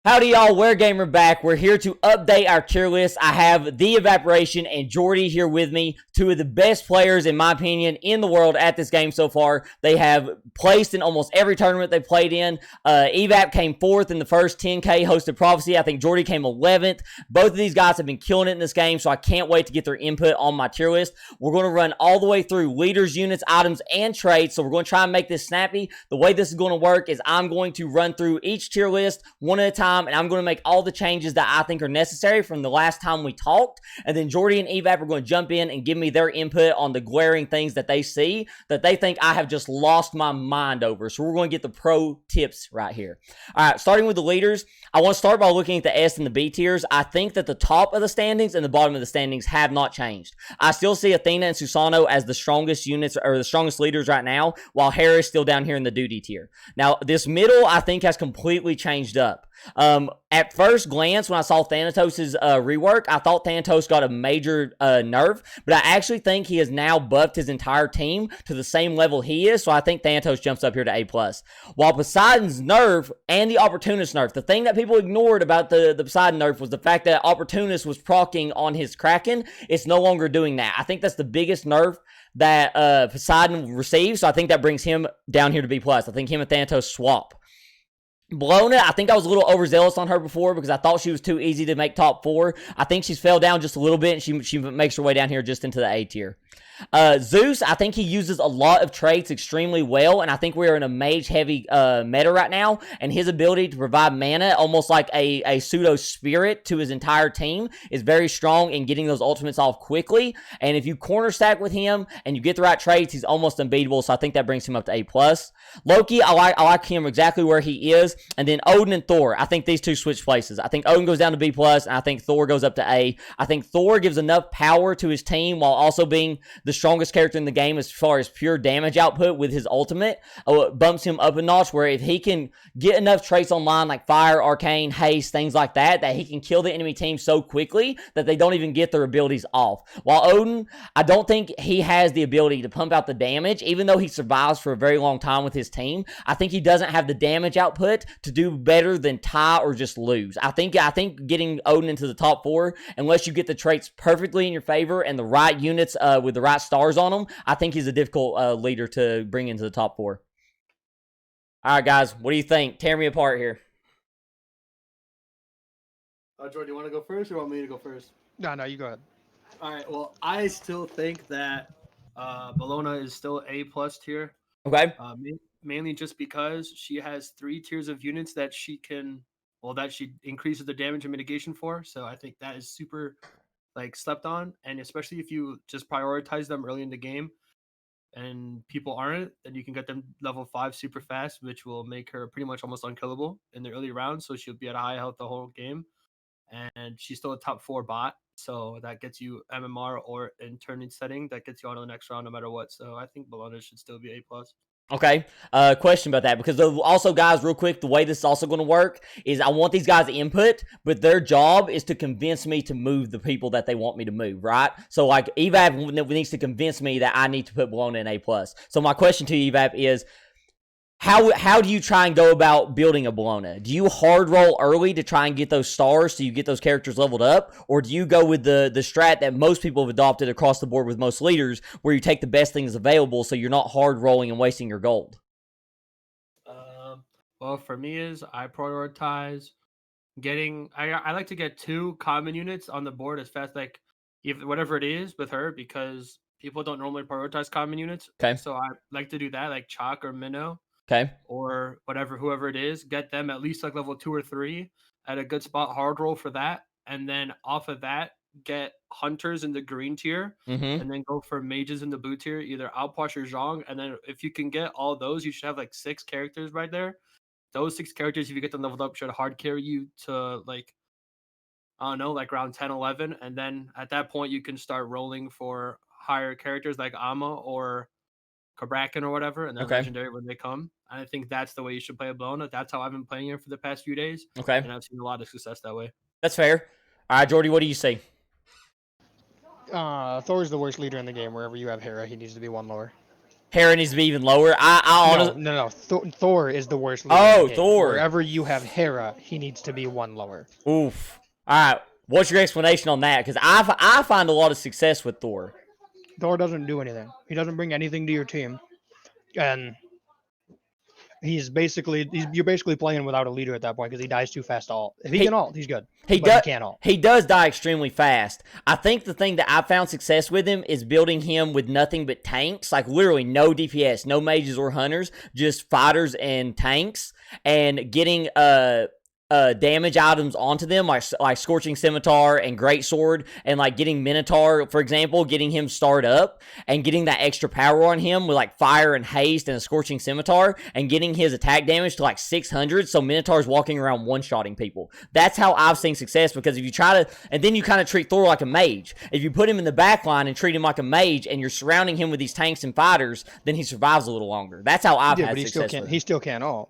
Howdy y'all, WereGamer back. We're here to update our tier list. I have TheEvaporation and Jordy here with me, two of the best players, in my opinion, in the world at this game so far. They have placed in almost every tournament they played in. Evap came 4th in the first 10K hosted Prophecy. I think Jordy came 11th. Both of these guys have been killing it in this game, so I can't wait to get their input on my tier list. We're going to run all the way through leaders, units, items, and traits, so we're going to try and make this snappy. The way this is going to work is I'm going to run through each tier list one at a time, and I'm going to make all the changes that I think are necessary from the last time we talked. And then Jordy and Evap are going to jump in and give me their input on the glaring things that they see that they think I have just lost my mind over. So we're going to get the pro tips right here. All right, starting with the leaders, I want to start by looking at the S and the B tiers. I think that the top of the standings and the bottom of the standings have not changed. I still see Athena and Susano as the strongest units or the strongest leaders right now, while Hera is still down here in the duty tier. Now, this middle, I think, has completely changed up. At first glance, when I saw Thanatos' rework, I thought Thanatos got a major nerf, but I actually think he has now buffed his entire team to the same level he is, so I think Thanatos jumps up here to A+. While Poseidon's nerf and the Opportunist nerf, the thing that people ignored about the Poseidon nerf was the fact that Opportunist was proccing on his Kraken. It's no longer doing that. I think that's the biggest nerf that Poseidon receives, so I think that brings him down here to B+. I think him and Thanatos swap. Bologna, I think I was a little overzealous on her before because I thought she was too easy to make top 4. I think she's fell down just a little bit, and she makes her way down here just into the A tier. Zeus, I think he uses a lot of traits extremely well, and I think we're in a mage-heavy meta right now, and his ability to provide mana, almost like a pseudo-spirit to his entire team, is very strong in getting those ultimates off quickly, and if you corner stack with him and you get the right traits, he's almost unbeatable, so I think that brings him up to A+. Loki, I like him exactly where he is, and then Odin and Thor, I think these two switch places. I think Odin goes down to B+, and I think Thor goes up to A. I think Thor gives enough power to his team while also being the strongest character in the game as far as pure damage output with his ultimate. Bumps him up a notch where if he can get enough traits online like fire, arcane, haste, things like that, that he can kill the enemy team so quickly that they don't even get their abilities off. While Odin, I don't think he has the ability to pump out the damage, even though he survives for a very long time with his team. I think he doesn't have the damage output to do better than tie or just lose. I think getting Odin into the top 4, unless you get the traits perfectly in your favor and the right units with the right stars on them, I think he's a difficult leader to bring into the top 4. All right, guys, what do you think? Tear me apart here. Jordy, you want to go first or want me to go first? No, you go ahead. All right, well, I still think that Bologna is still A+ tier. Okay. Mainly just because she has 3 tiers of units that she increases the damage and mitigation for. So I think that is super slept on, and especially if you just prioritize them early in the game and people aren't, then you can get them level 5 super fast, which will make her pretty much almost unkillable in the early rounds, so she'll be at a high health the whole game, and she's still a top 4 bot, so that gets you MMR or in turning setting, that gets you on to the next round no matter what. So I think Bologna should still be A+. Okay, question about that, because also, guys, real quick, the way this is also going to work is I want these guys' input, but their job is to convince me to move the people that they want me to move, right? So, Evap needs to convince me that I need to put Bologna in A+. So, my question to you, Evap, is how do you try and go about building a Bologna? Do you hard roll early to try and get those stars so you get those characters leveled up? Or do you go with the strat that most people have adopted across the board with most leaders, where you take the best things available so you're not hard rolling and wasting your gold? Well, for me I prioritize getting... I like to get 2 common units on the board as fast, whatever it is with her, because people don't normally prioritize common units. Okay. So I like to do that, like Chalk or Minnow. Okay. Or whoever it is, get them at least level 2 or 3 at a good spot, hard roll for that, and then off of that, get hunters in the green tier, and then go for mages in the blue tier, either Outposh or Zhong, and then if you can get all those, you should have 6 characters right there. Those 6 characters, if you get them leveled up, should hard carry you to round 10, 11, and then at that point you can start rolling for higher characters like Amma or Kabrakan or whatever, and then legendary when they come. And I think that's the way you should play a Bologna. That's how I've been playing it for the past few days. Okay. And I've seen a lot of success that way. That's fair. All right, Jordy, what do you say? Thor's the worst leader in the game. Wherever you have Hera, he needs to be 1 lower. Hera needs to be even lower. I honestly... No. Thor is the worst leader. Oh, in the game. Thor. Wherever you have Hera, he needs to be one lower. Oof. All right. What's your explanation on that? Because I find a lot of success with Thor. Thor doesn't do anything. He doesn't bring anything to your team, and you're basically playing without a leader at that point because he dies too fast to ult. If he can ult, he's good. He can't ult. He does die extremely fast. I think the thing that I found success with him is building him with nothing but tanks, like literally no DPS, no mages or hunters, just fighters and tanks, and getting damage items onto them, like Scorching Scimitar and Greatsword, and like getting Minotaur, for example, getting him started up and getting that extra power on him with like fire and haste and a Scorching Scimitar, and getting his attack damage to like 600, so Minotaur's walking around one-shotting people. That's how I've seen success, because if you try to, and then you kind of treat Thor like a mage. If you put him in the back line and treat him like a mage, and you're surrounding him with these tanks and fighters, then he survives a little longer. That's how I've had success with him. He still can't ult.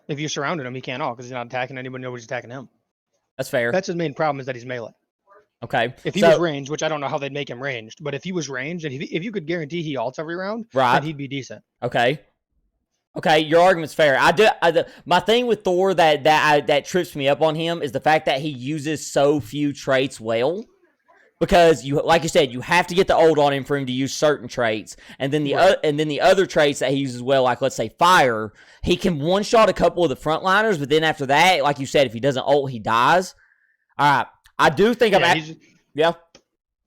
If you surrounded him, he can't ult because he's not attacking anybody. Nobody's attacking him. That's fair. That's his main problem, is that he's melee. Okay. If he was ranged, which I don't know how they'd make him ranged, but if he was ranged, and if you could guarantee he ults every round, then he'd be decent. Okay, your argument's fair. My thing with Thor that trips me up on him is the fact that he uses so few traits well. Because like you said, you have to get the ult on him for him to use certain traits, and then the other traits that he uses well, like let's say fire, he can one shot a couple of the frontliners, but then after that, like you said, if he doesn't ult, he dies. All right, I do think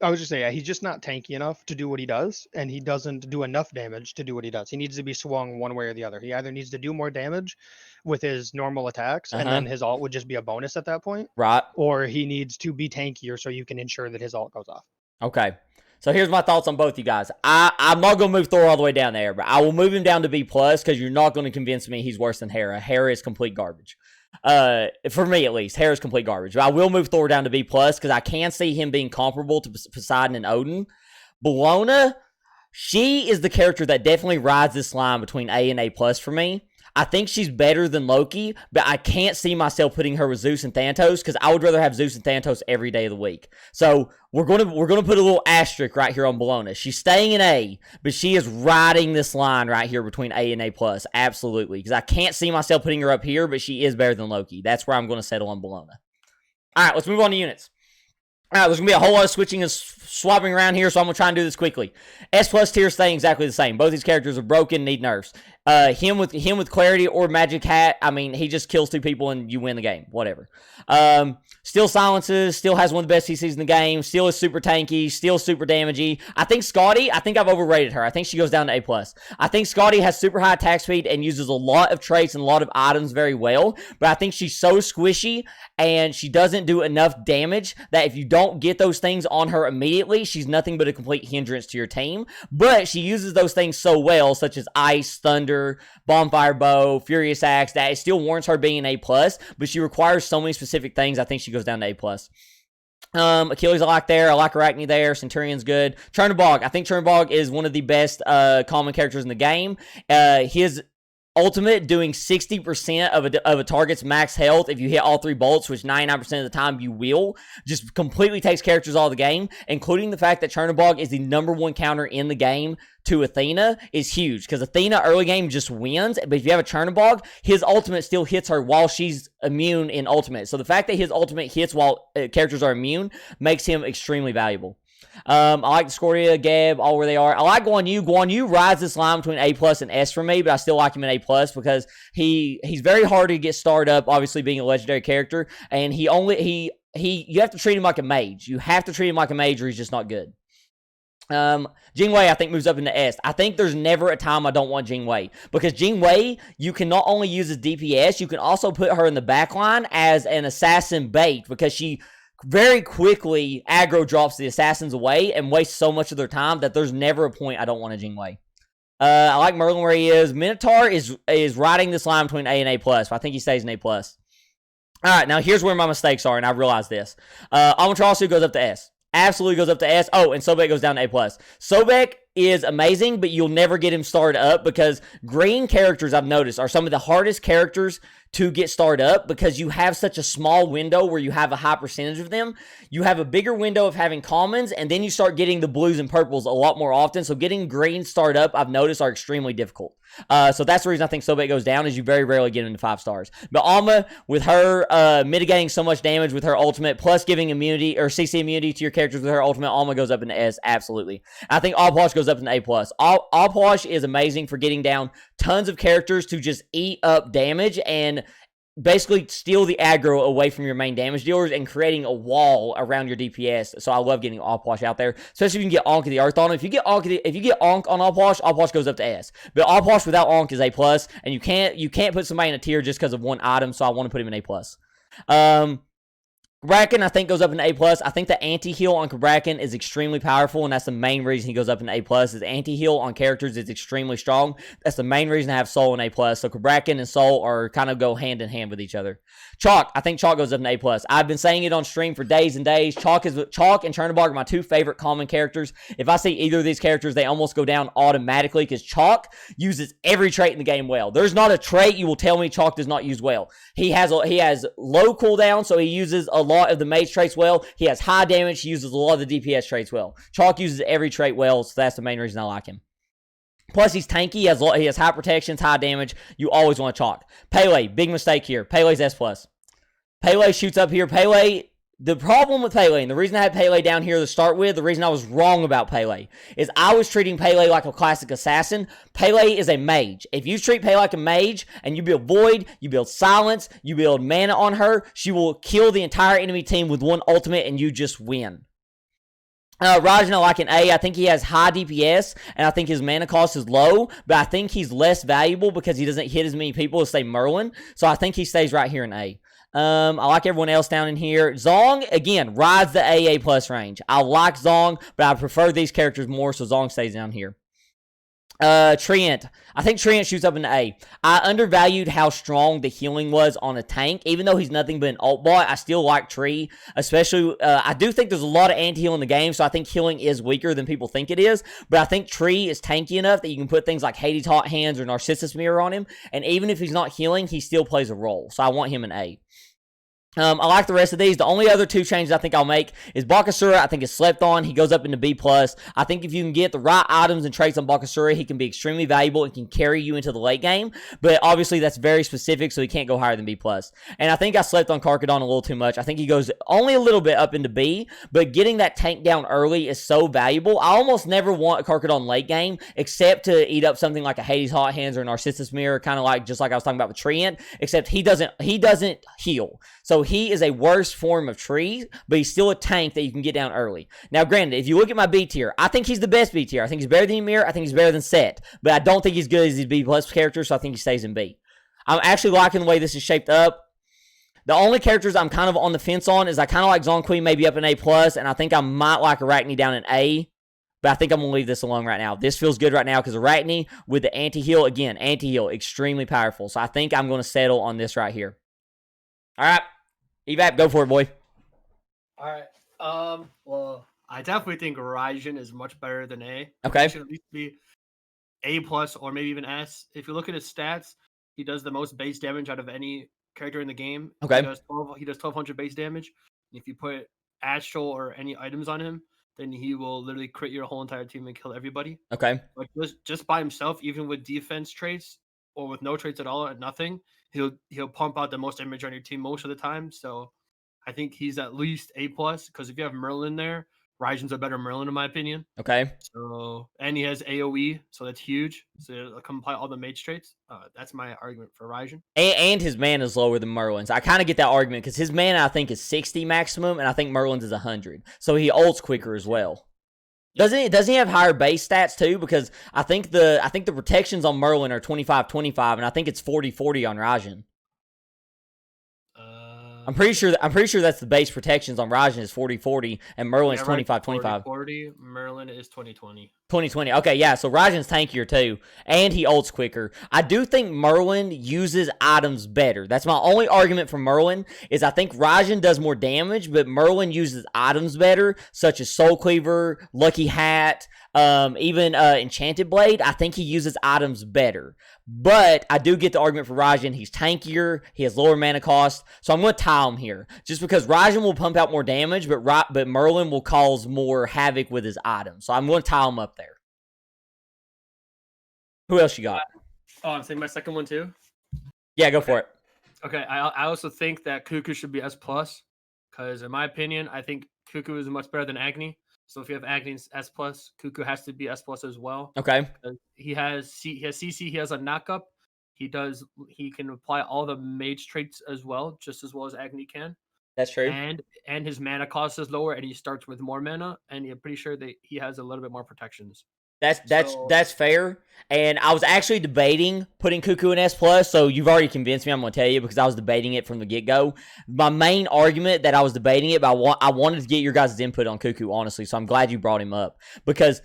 I was just saying, he's just not tanky enough to do what he does, and he doesn't do enough damage to do what he does. He needs to be swung one way or the other. He either needs to do more damage with his normal attacks, and then his ult would just be a bonus at that point. Right. Or he needs to be tankier so you can ensure that his ult goes off. Okay. So here's my thoughts on both you guys. I'm not going to move Thor all the way down there, but I will move him down to B+, because you're not going to convince me he's worse than Hera. Hera is complete garbage. For me at least, Hera's complete garbage. But I will move Thor down to B+, because I can see him being comparable to Poseidon and Odin. Bellona, she is the character that definitely rides this line between A and A+ for me. I think she's better than Loki, but I can't see myself putting her with Zeus and Thanatos, because I would rather have Zeus and Thanatos every day of the week. So we're gonna put a little asterisk right here on Bellona. She's staying in A, but she is riding this line right here between A and A+, absolutely. Because I can't see myself putting her up here, but she is better than Loki. That's where I'm going to settle on Bellona. All right, let's move on to units. All right, there's going to be a whole lot of switching and swapping around here, so I'm going to try and do this quickly. S+ tier staying exactly the same. Both these characters are broken, need nerfs. Him with Clarity or Magic Hat, I mean, he just kills two people and you win the game. Whatever. Still silences, still has one of the best CCs in the game, still is super tanky, still super damagey. I think Scotty, I've overrated her. I think she goes down to A+. I think Scotty has super high attack speed and uses a lot of traits and a lot of items very well, but I think she's so squishy and she doesn't do enough damage that if you don't get those things on her immediately, she's nothing but a complete hindrance to your team. But she uses those things so well, such as Ice, Thunder, Bonfire Bow, Furious Axe, that it still warrants her being an A+, but she requires so many specific things, I think she goes down to A+. Achilles I like there. I like Arachne there. Centurion's good. Chernabog. I think Chernabog is one of the best common characters in the game. His ultimate doing 60% of a target's max health if you hit all three bolts, which 99% of the time you will, just completely takes characters out of the game, including the fact that Chernabog is the #1 counter in the game to Athena is huge, because Athena early game just wins, but if you have a Chernabog, his ultimate still hits her while she's immune in ultimate. So the fact that his ultimate hits while characters are immune makes him extremely valuable. I like Discordia, Geb, all where they are. I like Guan Yu. Guan Yu rides this line between A+ and S for me, but I still like him in A+ because he's very hard to get started up, obviously being a legendary character, and you have to treat him like a mage. You have to treat him like a mage or he's just not good. Jingwei, I think, moves up into S. I think there's never a time I don't want Jingwei, because Jingwei, you can not only use as DPS, you can also put her in the backline as an assassin bait, because she very quickly aggro drops the assassins away and wastes so much of their time that there's never a point I don't want a Jingwei. I like Merlin where he is. Minotaur is riding this line between A and A+, but I think he stays in A+. All right, now here's where my mistakes are, and I realized this. Amaterasu goes up to S. Absolutely goes up to S. Oh, and Sobek goes down to A+. Sobek, is amazing, but you'll never get him started up because green characters, I've noticed, are some of the hardest characters to get started up because you have such a small window where you have a high percentage of them. You have a bigger window of having commons, and then you start getting the blues and purples a lot more often. So getting green started up, I've noticed, are extremely difficult. So that's the reason I think Sobek goes down, is you very rarely get him to 5 stars. But Alma, with her mitigating so much damage with her ultimate, plus giving immunity or CC immunity to your characters with her ultimate, Alma goes up into S, absolutely. I think Allplush goes up into A+. Allplush is amazing for getting down tons of characters to just eat up damage and basically steal the aggro away from your main damage dealers and creating a wall around your DPS. So I love getting Allplush out there, especially if you can get Onk of the Earth on him. If you get Onk on Allplush, Allplush goes up to S. But Allplush without Onk is A+, and you can't put somebody in a tier just because of one item, so I want to put him in A+. Kraken, I think, goes up in A+. I think the anti-heal on Kraken is extremely powerful, and that's the main reason he goes up in A+. His anti-heal on characters is extremely strong. That's the main reason I have Soul in A+. So Kraken and Soul are kind of go hand in hand with each other. Chalk, I think Chalk goes up in A+. I've been saying it on stream for days and days. Chalk and Chernobog are my 2 favorite common characters. If I see either of these characters, they almost go down automatically because Chalk uses every trait in the game well. There's not a trait you will tell me Chalk does not use well. He has low cooldown, so he uses a lot of the mage traits well. He has high damage. He uses a lot of the DPS traits well. Chalk uses every trait well, so that's the main reason I like him. Plus, he's tanky. He has high protections, high damage. You always want Chalk. Pele, big mistake here. Pele's S+. Pele shoots up here. Pele, the problem with Pele, and the reason I had Pele down here to start with, the reason I was wrong about Pele, is I was treating Pele like a classic assassin. Pele is a mage. If you treat Pele like a mage, and you build Void, you build Silence, you build mana on her, she will kill the entire enemy team with one ultimate, and you just win. Rajan, I like an A. I think he has high DPS, and I think his mana cost is low, but I think he's less valuable because he doesn't hit as many people as, say, Merlin, so I think he stays right here in A. I like everyone else down in here. Zong, again, rides the AA plus range. I like Zong, but I prefer these characters more, so Zong stays down here. Treant. I think Treant shoots up into A. I undervalued how strong the healing was on a tank. Even though he's nothing but an ult bot, I still like Tree. Especially, I do think there's a lot of anti-heal in the game, so I think healing is weaker than people think it is. But I think Tree is tanky enough that you can put things like Hades Hot Hands or Narcissus Mirror on him. And even if he's not healing, he still plays a role. So I want him in A. I like the rest of these. The only other 2 changes I think I'll make is Bakkasur. I think is slept on. He goes up into B+. I think if you can get the right items and traits on Bakkasur, he can be extremely valuable and can carry you into the late game. But obviously that's very specific, so he can't go higher than B+. And I think I slept on Karkadon a little too much. I think he goes only a little bit up into B, but getting that tank down early is so valuable. I almost never want a Karkadon late game, except to eat up something like a Hades Hot Hands or a Narcissus Mirror, kind of like just like I was talking about with Treant, except he doesn't heal. So he is a worse form of Tree, but he's still a tank that you can get down early. Now, granted, if you look at my B tier, I think he's the best B tier. I think he's better than Ymir. I think he's better than Set, but I don't think he's good as his B+ character, so I think he stays in B. I'm actually liking the way this is shaped up. The only characters I'm kind of on the fence on is I kind of like Zon Queen maybe up in A+, and I think I might like Arachne down in A, but I think I'm going to leave this alone right now. This feels good right now because Arachne with the anti-heal, again, anti-heal, extremely powerful, so I think I'm going to settle on this right here. All right. Evap, go for it, boy. All right. Well, I definitely think Raijin is much better than A. Okay. He should at least be A+ or maybe even S. If you look at his stats, he does the most base damage out of any character in the game. Okay. He does 1200 base damage. If you put Astral or any items on him, then he will literally crit your whole entire team and kill everybody. Okay. But just by himself, even with defense traits or with no traits at all or nothing, he'll pump out the most damage on your team most of the time. So I think he's at least A+, because if you have Merlin there, Raijin's a better Merlin in my opinion. Okay. So, and he has AoE, so that's huge. So it'll comply all the mage traits. That's my argument for Raijin. And his mana is lower than Merlin's. I kind of get that argument because his mana I think is 60 maximum, and I think Merlin's is 100. So he ults quicker as well. Doesn't he have higher base stats too? Because I think the protections on Merlin are 25-25, and I think it's 40-40 on Raijin. I'm pretty sure that's the base protections on Rajan is 40-40 and Merlin is 25-25. 40. Merlin is 20-20. 2020. Okay, yeah, so Rajan's tankier too, and he ults quicker. I do think Merlin uses items better. That's my only argument for Merlin, is I think Rajan does more damage, but Merlin uses items better, such as Soul Cleaver, Lucky Hat, even Enchanted Blade. I think he uses items better. But I do get the argument for Rajan. He's tankier, he has lower mana cost, so I'm going to tie him here. Just because Rajan will pump out more damage, but Merlin will cause more havoc with his items. So I'm going to tie him up there. Who else you got? Oh, I'm saying my second one too? Yeah, go for it. Okay, I also think that Cuckoo should be S+, because in my opinion, I think Cuckoo is much better than Agni. So if you have Agni's S+, Cuckoo has to be S+ as well. Okay. He has CC, he has a knockup. He can apply all the mage traits as well as Agni can. That's true. And his mana cost is lower, and he starts with more mana, and I'm pretty sure that he has a little bit more protections. That's fair. And I was actually debating putting Cuckoo in S+, so you've already convinced me. I'm going to tell you because I was debating it from the get-go. My main argument that I was debating it, but I wanted to get your guys' input on Cuckoo, honestly, so I'm glad you brought him up. Because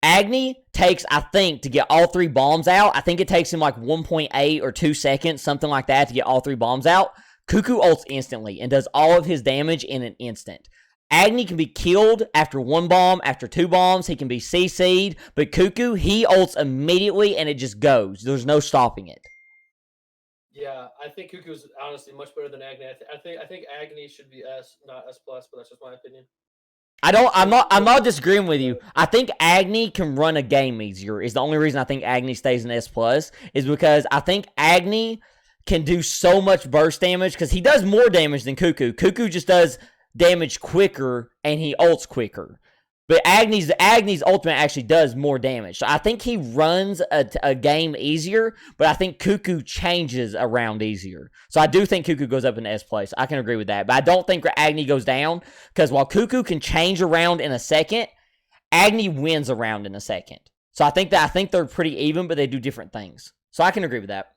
Agni takes, I think, to get all 3 bombs out, I think it takes him like 1.8 or 2 seconds, something like that, to get all 3 bombs out. Cuckoo ults instantly and does all of his damage in an instant. Agni can be killed after 1 bomb, after 2 bombs. He can be CC'd. But Cuckoo, he ults immediately and it just goes. There's no stopping it. Yeah, I think Cuckoo is honestly much better than Agni. I think Agni should be S, not S+, but that's just my opinion. I'm not disagreeing with you. I think Agni can run a game easier. Is the only reason I think Agni stays in S+, is because I think Agni can do so much burst damage because he does more damage than Cuckoo. Cuckoo just does damage quicker and he ults quicker, but Agni's ultimate actually does more damage. So I think he runs a game easier, but I think Cuckoo changes around easier. So I do think Cuckoo goes up in S place. I can agree with that, but I don't think Agni goes down because while Cuckoo can change around in a second, Agni wins around in a second. So I think they're pretty even, but they do different things. So I can agree with that.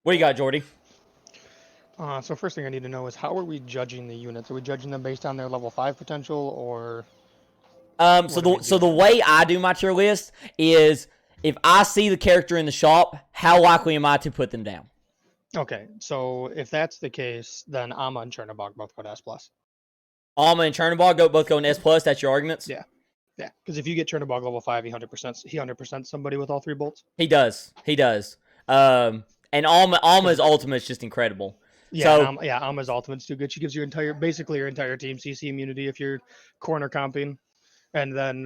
What do you got, Jordy? So first thing I need to know is how are we judging the units? Are we judging them based on their level 5 potential or? So the way I do my tier list is if I see the character in the shop, how likely am I to put them down? Okay, so if that's the case, then Amma and Chernobog both go to S+. Amma and Chernobog both go in S+. That's your arguments? Yeah. Yeah, because if you get Chernobog level 5, he 100% somebody with all 3 bolts. He does. And Alma's ultimate is just incredible. Yeah, so, Alma's ultimate's too good. She gives you basically your entire team CC immunity if you're corner comping, and then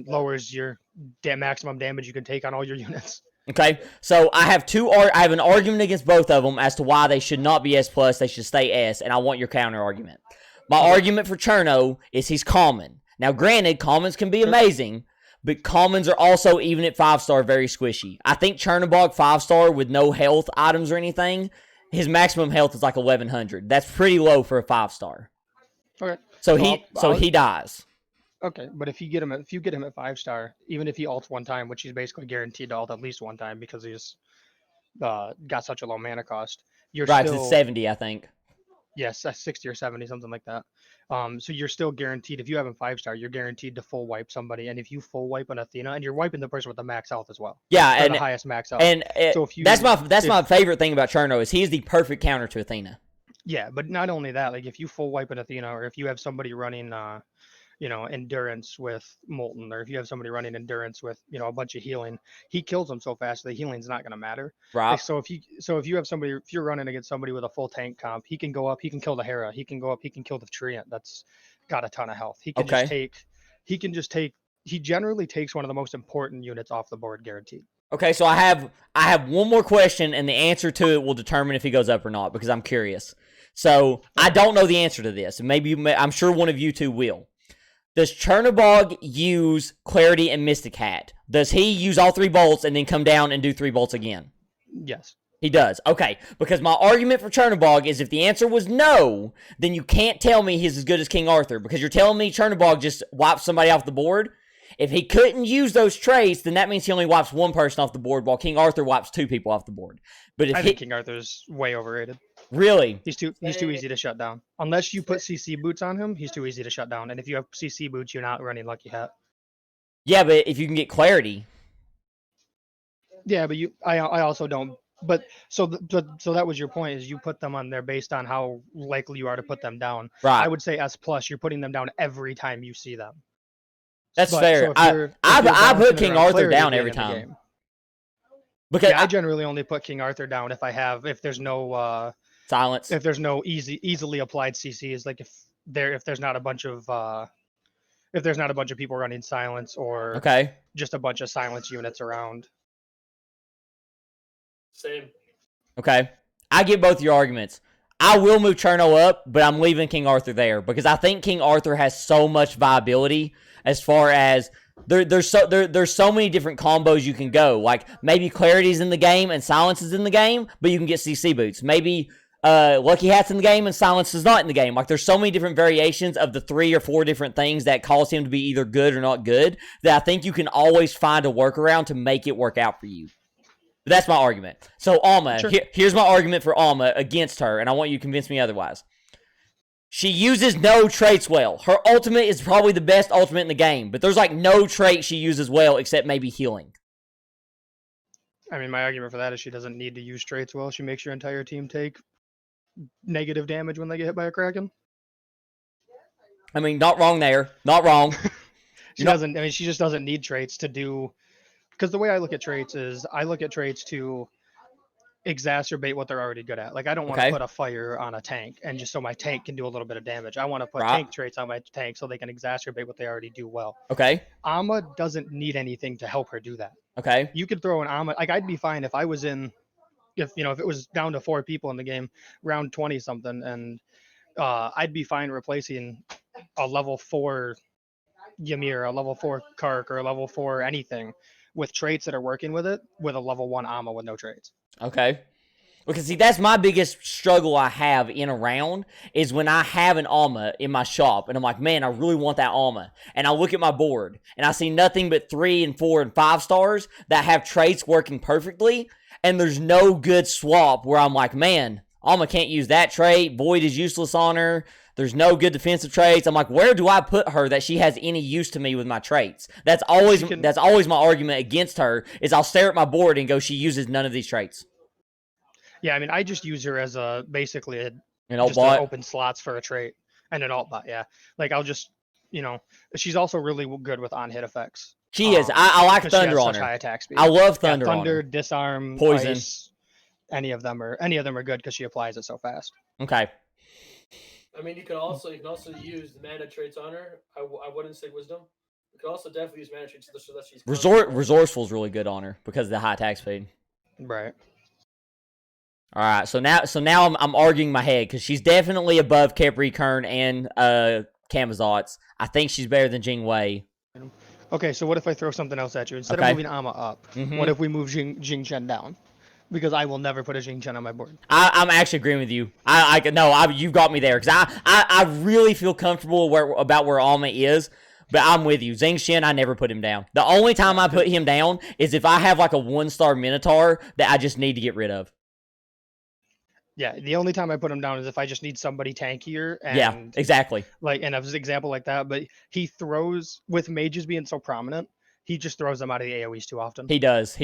lowers your maximum damage you can take on all your units. Okay, so I have an argument against both of them as to why they should not be S+, they should stay S, and I want your counter argument. My argument for Cherno is he's common. Now, granted, commons can be amazing, but commons are also, even at 5-star, very squishy. I think Chernobog 5-star with no health items or anything, his maximum health is like 1100. That's pretty low for a 5-star. Okay. So he dies. Okay, but if you get him at 5-star, even if he ults one time, which he's basically guaranteed to ult at least one time because he's got such a low mana cost, you're right. Still, it's 70, I think. Yes, 60 or 70, something like that. So you're still guaranteed, if you have a 5-star, you're guaranteed to full wipe somebody. And if you full wipe an Athena, and you're wiping the person with the max health as well. Yeah, and the highest max health. And that's my favorite thing about Cherno is he's the perfect counter to Athena. Yeah, but not only that, like if you full wipe an Athena, or if you have somebody running endurance with Molten, or if you have somebody running endurance with, a bunch of healing, he kills them so fast the healing's not going to matter. Right. Like, so if you're running against somebody with a full tank comp, he can go up, he can kill the Hera, he can go up, he can kill the Treant that's got a ton of health. He generally takes one of the most important units off the board, guaranteed. Okay, so I have one more question, and the answer to it will determine if he goes up or not, because I'm curious. So I don't know the answer to this. I'm sure one of you two will. Does Chernobog use Clarity and Mystic Hat? Does he use all 3 bolts and then come down and do 3 bolts again? Yes. He does. Okay, because my argument for Chernobog is if the answer was no, then you can't tell me he's as good as King Arthur, because you're telling me Chernobog just wipes somebody off the board. If he couldn't use those traits, then that means he only wipes one person off the board, while King Arthur wipes 2 people off the board. But if I think King Arthur's way overrated. Really? He's too easy to shut down. Unless you put CC boots on him, he's too easy to shut down. And if you have CC boots, you're not running Lucky Hat. Yeah, but if you can get clarity. Yeah, but I also don't. But so that was your point, is you put them on there based on how likely you are to put them down. Right. I would say S+, you're putting them down every time you see them. That's But, fair. so if you're I put balancing it King around Arthur clarity down being every in the time. game. Because Yeah, I generally only put King Arthur down if there's no silence. if there's no easily applied CCs, like if there's not a bunch of people running silence, or Okay. just a bunch of silence units around. Same. Okay. I get both your arguments. I will move Cherno up, but I'm leaving King Arthur there because I think King Arthur has so much viability as far as there's so many different combos you can go. Like maybe Clarity's in the game and Silence is in the game, but you can get CC boots. Maybe Lucky Hat's in the game and Silence is not in the game. Like there's so many different variations of the 3 or 4 different things that cause him to be either good or not good that I think you can always find a workaround to make it work out for you. But that's my argument. So Alma, Sure. Here's my argument for Alma against her, and I want you to convince me otherwise. She uses no traits well. Her ultimate is probably the best ultimate in the game, but there's like no trait she uses well except maybe healing. I mean, my argument for that is she doesn't need to use traits well. She makes your entire team take negative damage when they get hit by a Kraken. I mean, not wrong there. Not wrong. She doesn't. I mean, she just doesn't need traits to do. Because the way I look at traits is, I look at traits to exacerbate what they're already good at. Like, I don't want to put a fire on a tank and just so my tank can do a little bit of damage. I want to put tank traits on my tank so they can exacerbate what they already do well. Okay. Amma doesn't need anything to help her do that. Okay. You could throw an Amma. Like, I'd be fine if I was in, if it was down to 4 people in the game, round 20 something, and I'd be fine replacing a level 4 Ymir, a level 4 Kark, or a level 4 anything with traits that are working with it, with a level 1 Amma with no traits. Okay. Because, see, that's my biggest struggle I have in a round is when I have an Alma in my shop, and I'm like, man, I really want that Alma. And I look at my board, and I see nothing but 3 and 4 and 5 stars that have traits working perfectly, and there's no good swap where I'm like, man, Alma can't use that trait, Void is useless on her, there's no good defensive traits. I'm like, where do I put her that she has any use to me with my traits? That's always my argument against her, is I'll stare at my board and go, she uses none of these traits. Yeah, I mean, I just use her as basically an alt bot, open slots for a trait, and an alt bot. Yeah, like I'll just, she's also really good with on hit effects. She is. I like Thunder on her. High attack speed. I love Thunder. Thunder, Disarm, Poison. Ice, any of them are good because she applies it so fast. Okay. I mean, you can also use the mana traits on her. I wouldn't say Wisdom. You can also definitely use mana traits so that she's Resourceful is really good on her because of the high attack speed. Right. All right. So now I'm arguing my head because she's definitely above Kepri, Kern, and Camazotz. I think she's better than Jing Wei. Okay, so what if I throw something else at you? Instead of moving Amma up, what if we move Jing Chen down? Because I will never put a Jing Chen on my board. I'm actually agreeing with you. You've got me there because I really feel comfortable about where Alma is, but I'm with you. Zhang Shen, I never put him down. The only time I put him down is if I have like a 1-star Minotaur that I just need to get rid of. Yeah, the only time I put him down is if I just need somebody tankier. And yeah, exactly. Like, and an example like that, but he throws, with mages being so prominent, he just throws them out of the AoEs too often. He does.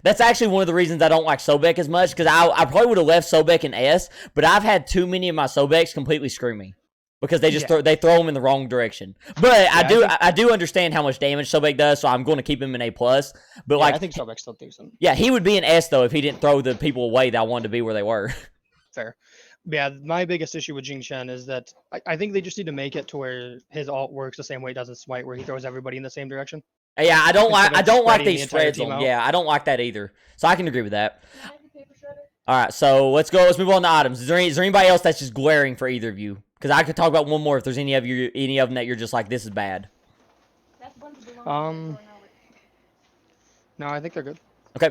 That's actually one of the reasons I don't like Sobek as much, because I probably would have left Sobek in S, but I've had too many of my Sobeks completely screw me. Because they just throw them in the wrong direction. But yeah, I do understand how much damage Sobek does, so I'm going to keep him in A+. But yeah, I think Sobek's still decent. Yeah, he would be an S, though, if he didn't throw the people away that I wanted to be where they were. Fair. Yeah, my biggest issue with Jing Shen is that I think they just need to make it to where his alt works the same way it does in Smite, where he throws everybody in the same direction. Yeah, I don't like these spreads on. Yeah, I don't like that either. So I can agree with that. All right, so let's move on to items. Is there anybody else that's just glaring for either of you? Because I could talk about one more if there's any of them that you're just like, this is bad. No, I think they're good. Okay. I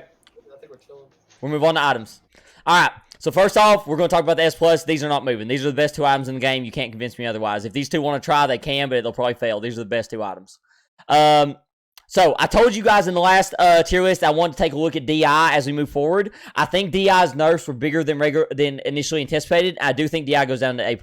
think we're chilling. We'll move on to items. All right. So first off, we're going to talk about the S+. These are not moving. These are the best 2 items in the game. You can't convince me otherwise. If these 2 want to try, they can, but they'll probably fail. These are the best 2 items. So I told you guys in the last tier list I wanted to take a look at DI as we move forward. I think DI's nerfs were bigger than initially anticipated. I do think DI goes down to A+.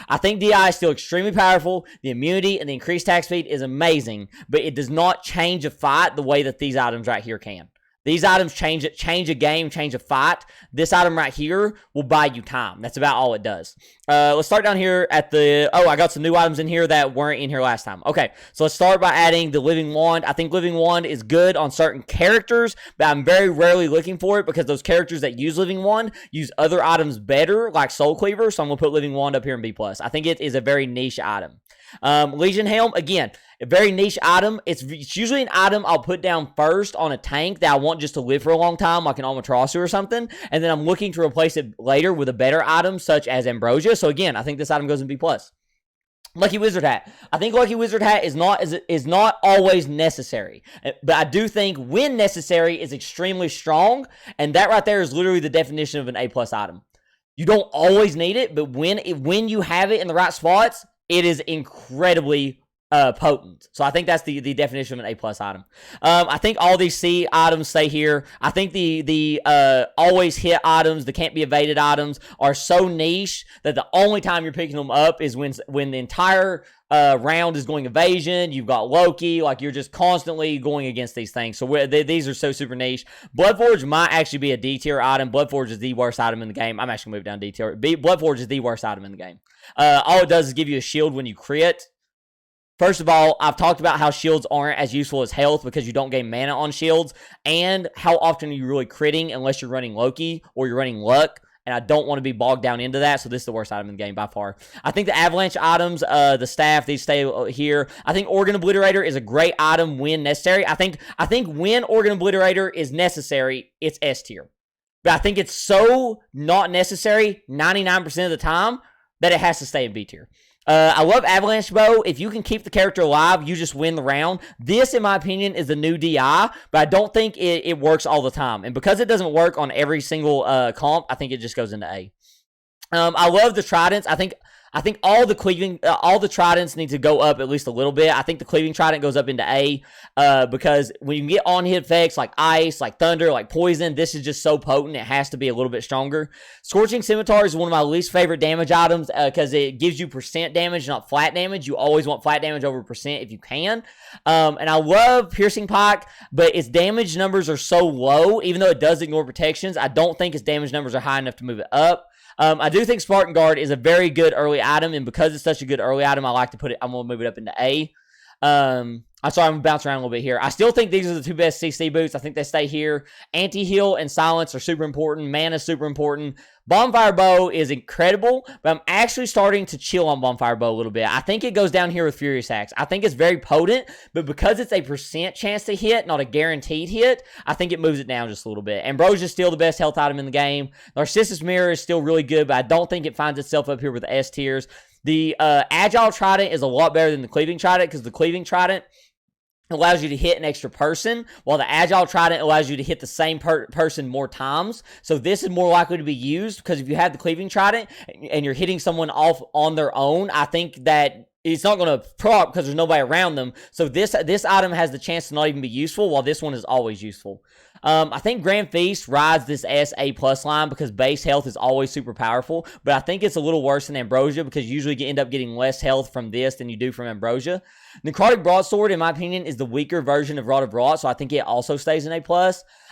I think DI is still extremely powerful. The immunity and the increased attack speed is amazing, but it does not change a fight the way that these items right here can. These items change a game, change a fight. This item right here will buy you time. That's about all it does. Let's start down here at the... Oh, I got some new items in here that weren't in here last time. Okay, so let's start by adding the Living Wand. I think Living Wand is good on certain characters, but I'm very rarely looking for it because those characters that use Living Wand use other items better, like Soul Cleaver, so I'm going to put Living Wand up here in B+. I think it is a very niche item. Legion Helm, again, a very niche item. It's usually an item I'll put down first on a tank that I want just to live for a long time, like an Amaterasu or something, and then I'm looking to replace it later with a better item, such as Ambrosia. So again, I think this item goes in B+. Lucky Wizard Hat. I think Lucky Wizard Hat is not always necessary, but I do think when necessary is extremely strong, and that right there is literally the definition of an A+ item. You don't always need it, but when you have it in the right spots, it is incredibly potent. So I think that's the definition of an A+ item. I think all these C items stay here. I think the always hit items, the can't be evaded items are so niche that the only time you're picking them up is when the entire round is going evasion. You've got Loki, like you're just constantly going against these things. So these are so super niche. Bloodforge might actually be a D tier item. Bloodforge is the worst item in the game. I'm actually going to move down D tier. Bloodforge is the worst item in the game. All it does is give you a shield when you crit. First of all, I've talked about how shields aren't as useful as health because you don't gain mana on shields, and how often are you really critting unless you're running Loki or you're running Luck, and I don't want to be bogged down into that, so this is the worst item in the game by far. I think the Avalanche items, the staff, these stay here. I think Organ Obliterator is a great item when necessary. I think when Organ Obliterator is necessary, it's S tier. But I think it's so not necessary 99% of the time that it has to stay in B tier. I love Avalanche Bow. If you can keep the character alive, you just win the round. This, in my opinion, is the new DI, but I don't think it works all the time. And because it doesn't work on every single comp, I think it just goes into A. I love the Tridents. I think all the Tridents need to go up at least a little bit. I think the Cleaving Trident goes up into A because when you get on-hit effects like Ice, like Thunder, like Poison, this is just so potent. It has to be a little bit stronger. Scorching Scimitar is one of my least favorite damage items because it gives you percent damage, not flat damage. You always want flat damage over percent if you can. And I love Piercing Pike, but its damage numbers are so low, even though it does ignore protections. I don't think its damage numbers are high enough to move it up. I do think Spartan Guard is a very good early item, and because it's such a good early item, I like to put it. I'm gonna move it up into A. I'm sorry, I'm bouncing around a little bit here. I still think these are the two best CC boots. I think they stay here. Anti-heal and silence are super important. Mana is super important. Bonfire Bow is incredible, but I'm actually starting to chill on Bonfire Bow a little bit. I think it goes down here with Furious Axe. I think it's very potent, but because it's a percent chance to hit, not a guaranteed hit, I think it moves it down just a little bit. Ambrosia is still the best health item in the game. Narcissus Mirror is still really good, but I don't think it finds itself up here with the S tiers. The Agile Trident is a lot better than the Cleaving Trident because the Cleaving Trident allows you to hit an extra person, while the Agile Trident allows you to hit the same person more times. So this is more likely to be used because if you have the Cleaving Trident and you're hitting someone off on their own, I think that it's not going to proc because there's nobody around them. So this item has the chance to not even be useful, while this one is always useful. I think Grand Feast rides this SA+ line because base health is always super powerful, but I think it's a little worse than Ambrosia because you usually end up getting less health from this than you do from Ambrosia. Necrotic Broadsword, in my opinion, is the weaker version of Rod of Rot, so I think it also stays in A+.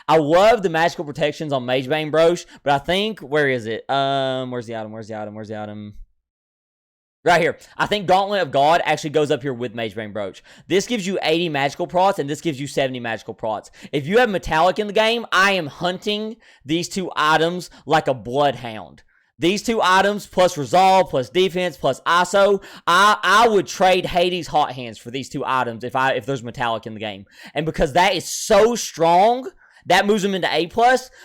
I love the magical protections on Magebane Broche, but I think, where is it? Where's the item? Right here. I think Gauntlet of God actually goes up here with Magebane Broach. This gives you 80 magical procs, and this gives you 70 magical procs. If you have Metallic in the game, I am hunting these two items like a bloodhound. These two items, plus Resolve, plus Defense, plus ISO, I would trade Hades' Hot Hands for these two items if there's Metallic in the game. And because that is so strong, that moves them into A+,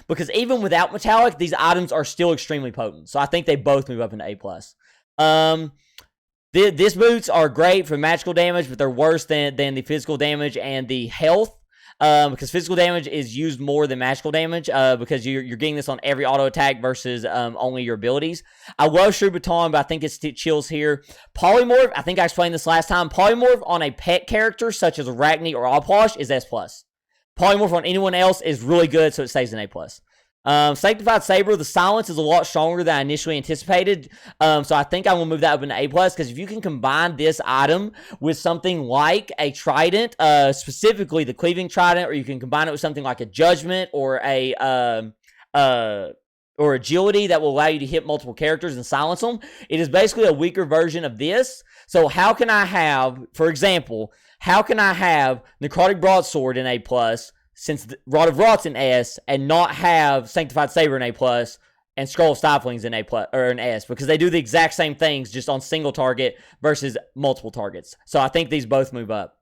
because even without Metallic, these items are still extremely potent. So I think they both move up into A+. These boots are great for magical damage, but they're worse than the physical damage and the health. because physical damage is used more than magical damage because you're getting this on every auto attack versus only your abilities. I love Shrewd Baton, but I think it's chills here. Polymorph, I think I explained this last time. Polymorph on a pet character such as Arachne or Allplush is S+. Polymorph on anyone else is really good, so it stays an A+. Sanctified Saber, the silence is a lot stronger than I initially anticipated, so I think I will move that up into A+, because if you can combine this item with something like a Trident, specifically the Cleaving Trident, or you can combine it with something like a Judgment or or Agility that will allow you to hit multiple characters and silence them, it is basically a weaker version of this. So how can I have, for example, how can I have Necrotic Broadsword in A+, since Rod of Rot's in S, and not have Sanctified Saber in A+, and Scroll of Stiflings in A+, or an S, because they do the exact same things, just on single target versus multiple targets. So I think these both move up.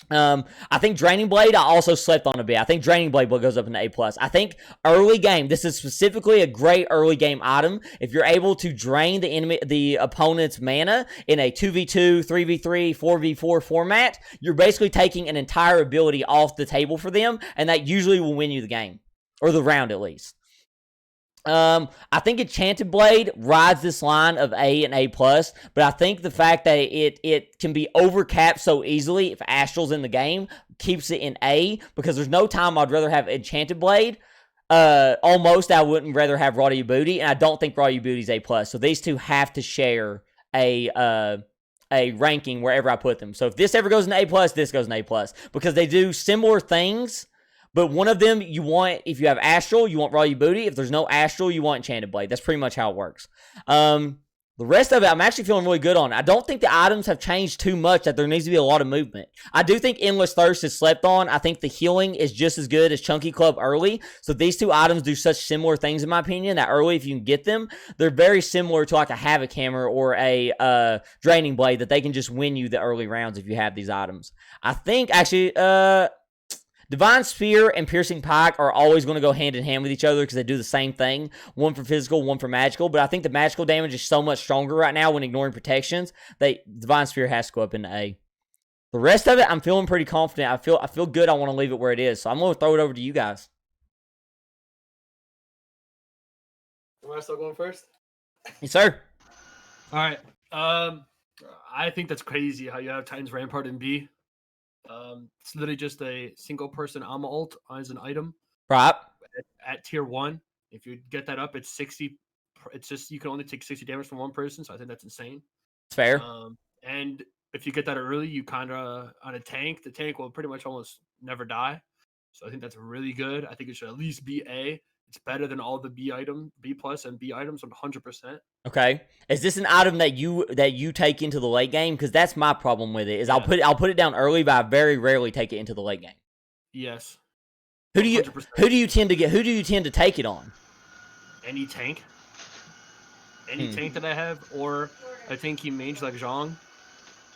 I think Draining Blade, I also slept on a bit. I think Draining Blade goes up into A+. I think early game, this is specifically a great early game item. If you're able to drain the opponent's mana in a 2v2, 3v3, 4v4 format, you're basically taking an entire ability off the table for them, and that usually will win you the game. Or the round, at least. I think Enchanted Blade rides this line of A and A+, but I think the fact that it can be overcapped so easily if Astral's in the game keeps it in A, because there's no time I'd rather have Enchanted Blade. Almost I wouldn't rather have Raw Booty, and I don't think Raw Booty's A+. So these two have to share a ranking wherever I put them. So if this ever goes in A+, this goes in A+, because they do similar things. But one of them, you want, if you have Astral, you want Raw Booty. If there's no Astral, you want Enchanted Blade. That's pretty much how it works. The rest of it, I'm actually feeling really good on. I don't think the items have changed too much, that there needs to be a lot of movement. I do think Endless Thirst is slept on. I think the healing is just as good as Chunky Club early. So these two items do such similar things, in my opinion, that early, if you can get them, they're very similar to like a Havoc Hammer or a Draining Blade, that they can just win you the early rounds if you have these items. I think, actually, Divine Spear and Piercing Pike are always going to go hand in hand with each other because they do the same thing. One for physical, one for magical. But I think the magical damage is so much stronger right now when ignoring protections that Divine Spear has to go up into A. The rest of it, I'm feeling pretty confident. I feel good. I want to leave it where it is. So I'm going to throw it over to you guys. Am I still going first? Yes, sir. All right. I think that's crazy how you have Titan's Rampart in B. It's literally just a single person Alma ult as an item. Right. At tier 1. If you get that up, it's 60. It's just, you can only take 60 damage from one person, so I think that's insane. It's fair. And if you get that early, you kind of, on a tank, the tank will pretty much almost never die. So I think that's really good. I think it should at least be A. It's better than all the B plus and B items 100%. Okay. Is this an item that you take into the late game? Because that's my problem with it. Is yeah. I'll put it down early, but I very rarely take it into the late game. Yes. Who do you tend to take it on? Any tank. Any tank that I have, or a tanky mage like Zhong.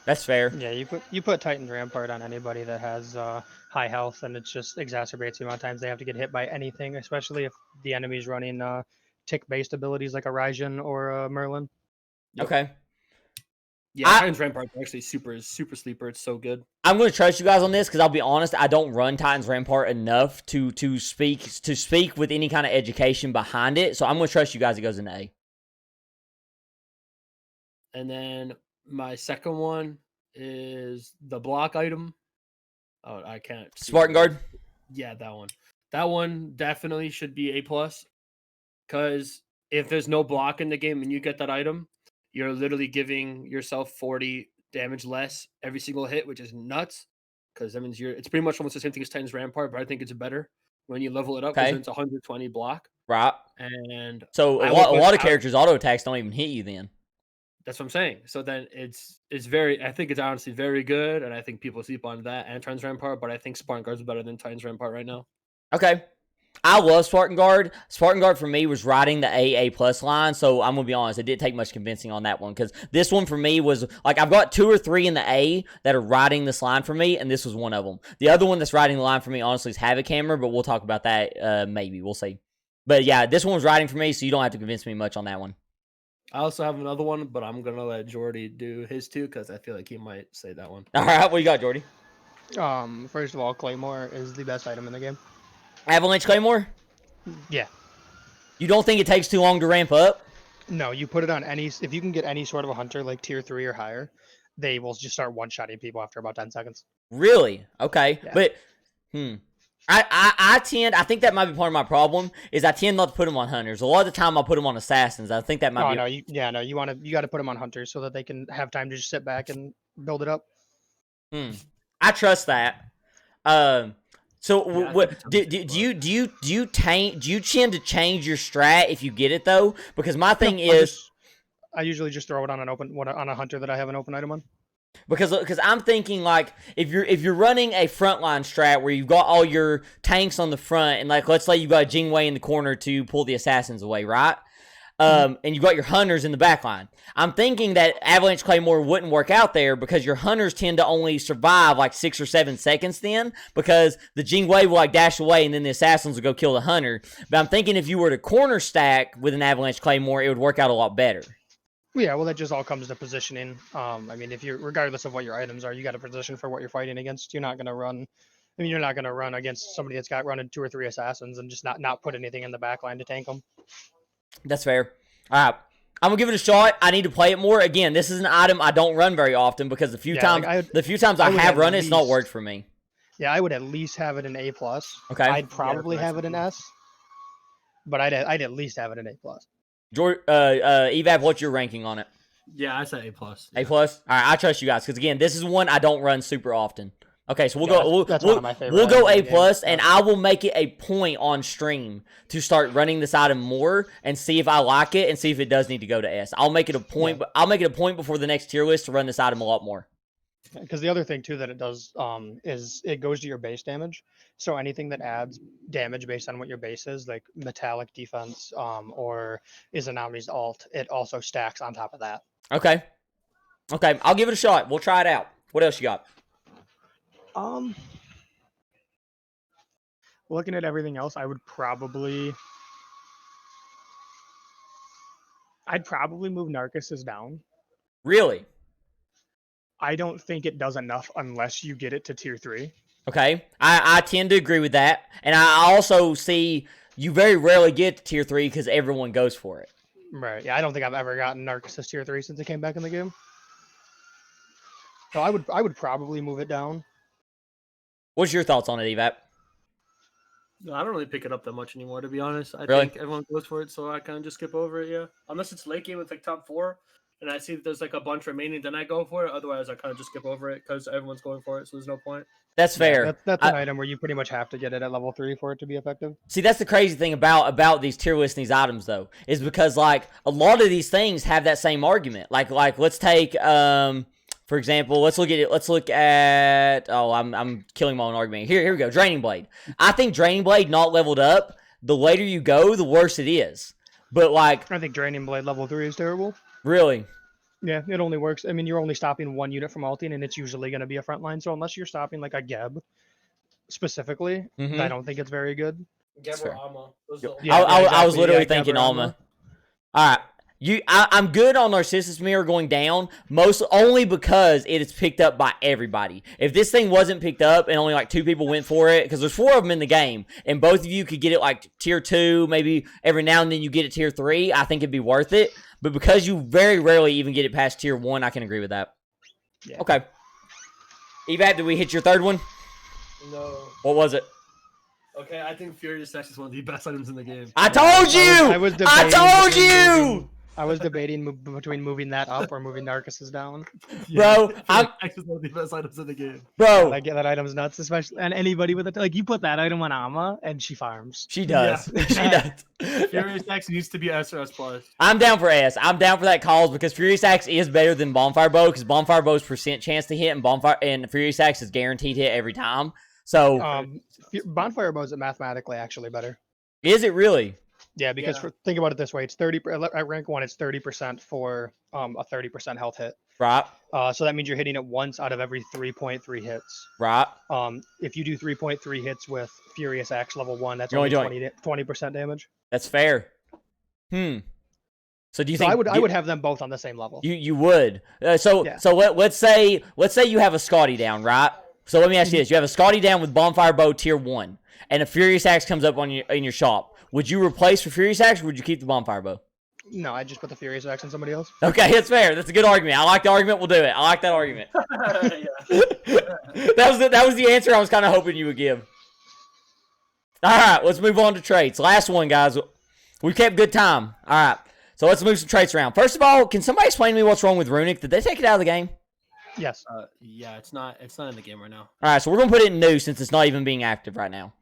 That's fair. Yeah, you put Titan's Rampart on anybody that has high health, and it just exacerbates the amount of times they have to get hit by anything, especially if the enemy's running tick-based abilities like a Raijin or a Merlin. Yep. Okay. Yeah, Titan's Rampart is actually super sleeper. It's so good. I'm going to trust you guys on this because I'll be honest, I don't run Titan's Rampart enough to speak with any kind of education behind it. So I'm going to trust you guys. It goes in A. And then my second one is the block item. Oh, I can't. Spartan Guard? Yeah, that one. That one definitely should be A+. Because if there's no block in the game and you get that item, you're literally giving yourself 40 damage less every single hit, which is nuts. Because that means it's pretty much almost the same thing as Titan's Rampart, but I think it's better when you level it up because it's 120 block. Right. And so a lot of characters' auto attacks don't even hit you then. That's what I'm saying. So then it's very, I think it's honestly very good, and I think people sleep on that and Titan's Rampart, but I think Spartan Guard's better than Titan's Rampart right now. Okay. I love Spartan Guard. Spartan Guard for me was riding the AA+ line, so I'm going to be honest, it didn't take much convincing on that one, because this one for me was, like, I've got 2 or 3 in the A that are riding this line for me, and this was one of them. The other one that's riding the line for me, honestly, is Havoc Hammer, but we'll talk about that maybe. We'll see. But yeah, this one was riding for me, so you don't have to convince me much on that one. I also have another one, but I'm going to let Jordy do his too, because I feel like he might say that one. All right, what you got, Jordy? First of all, Claymore is the best item in the game. Avalanche Claymore? Yeah. You don't think it takes too long to ramp up? No, you put it on any. If you can get any sort of a hunter like tier 3 or higher, they will just start one-shotting people after about 10 seconds. Really? Okay. Yeah. But, I think that might be part of my problem, is I tend not to put them on hunters. A lot of the time I'll put them on assassins. I think that might be... you got to put them on hunters so that they can have time to just sit back and build it up. I trust that. So Yeah, what do you tend to change your strat if you get it though? Because my thing is, I usually just throw it on on a hunter that I have an open item on. because I'm thinking like if you're running a frontline strat where you've got all your tanks on the front and like let's say you got Jingwei in the corner to pull the assassins away, right? And you got your hunters in the back line. I'm thinking that Avalanche Claymore wouldn't work out there because your hunters tend to only survive like 6 or 7 seconds then because the Jingwei will like dash away and then the assassins will go kill the hunter. But I'm thinking if you were to corner stack with an Avalanche Claymore, it would work out a lot better. Yeah, well, that just all comes to positioning. I mean, if you're regardless of what your items are, you got to position for what you're fighting against. You're not gonna run. I mean, you're not gonna run against somebody that's got running 2 or 3 assassins and just not put anything in the back line to tank them. That's fair. All right. I'm gonna give it a shot. I need to play it more. Again, this is an item I don't run very often because the few times I have run it, it's not worked for me. Yeah, I would at least have it in A+. Okay. I'd probably have it in S, but I'd at least have it in A+. Evap, what's your ranking on it? Yeah, I said A+. A+? All right, I trust you guys because again, this is one I don't run super often. Okay, so we'll go A+, and I will make it a point on stream to start running this item more and see if I like it and see if it does need to go to S. I'll make it a point, but I'll make it a point before the next tier list to run this item a lot more. Because the other thing too that it does is it goes to your base damage. So anything that adds damage based on what your base is, like metallic defense, or is Anami's alt, it also stacks on top of that. Okay, I'll give it a shot. We'll try it out. What else you got? Looking at everything else, I'd probably move Narcissus down. Really? I don't think it does enough unless you get it to tier 3. Okay, I tend to agree with that, and I also see you very rarely get to tier 3 because everyone goes for it. Right. Yeah, I don't think I've ever gotten Narcissus tier 3 since it came back in the game. So I would probably move it down. What's your thoughts on it, Evap? No, I don't really pick it up that much anymore, to be honest. I Really? think everyone goes for it, so I kind of just skip over it, yeah. Unless it's late game with like top 4, and I see that there's like a bunch remaining, then I go for it. Otherwise, I kind of just skip over it because everyone's going for it, so there's no point. That's fair. Yeah, that's an item where you pretty much have to get it at level 3 for it to be effective. See, that's the crazy thing about these tier lists and these items, though, is because like a lot of these things have that same argument. Like let's take for example, let's look at I'm killing my own argument. Here we go. Draining Blade. I think Draining Blade not leveled up, the later you go, the worse it is. But like I think Draining Blade level 3 is terrible. Really? Yeah, it only works. I mean, you're only stopping one unit from ulting, and it's usually going to be a frontline. So unless you're stopping like a Geb specifically, I don't think it's very good. Geb or Alma. I was literally thinking Alma. All right. I'm good on Narcissus Mirror going down, most only because it is picked up by everybody. If this thing wasn't picked up and only like 2 people went for it, because there's 4 of them in the game, and both of you could get it like tier 2, maybe every now and then you get it tier 3, I think it'd be worth it. But because you very rarely even get it past tier 1, I can agree with that. Yeah. Okay. Evap, did we hit your third one? No. What was it? Okay, I think Furious X is one of the best items in the game. I told you! I told you! I was debating between moving that up or moving Narcissus down. Bro, X is one of the best items in the game. Bro, I get that item's nuts, especially and anybody with it. Like you put that item on Amma and she farms. She does. Yeah. She does. Furious X needs to be S or S plus. I'm down for S. I'm down for that cause because Furious Axe is better than Bonfire Bow because Bonfire Bow's % chance to hit and Furious Axe is guaranteed hit every time. So Bonfire Bow is mathematically actually better. Is it really? Yeah, because think about it this way: it's 30 at rank 1. It's 30% for a 30% health hit. Right. So that means you're hitting it once out of every 3.3 hits. Right. If you do 3.3 hits with Furious Axe level 1, that's only 20% damage. That's fair. So do you think I would have them both on the same level? You would. So let's say you have a Scotty down, right? So let me ask you this. You have a Scotty down with Bonfire Bow tier 1, and a Furious Axe comes up in your shop. Would you replace for Furious Axe, or would you keep the Bonfire Bow? No, I just put the Furious Axe on somebody else. Okay, that's fair. That's a good argument. I like the argument. We'll do it. I like that argument. That was the answer I was kind of hoping you would give. All right, let's move on to traits. Last one, guys. We kept good time. All right, so let's move some traits around. First of all, can somebody explain to me what's wrong with Runic? Did they take it out of the game? Yes. Yeah, it's not in the game right now. All right, so we're going to put it in new since it's not even being active right now.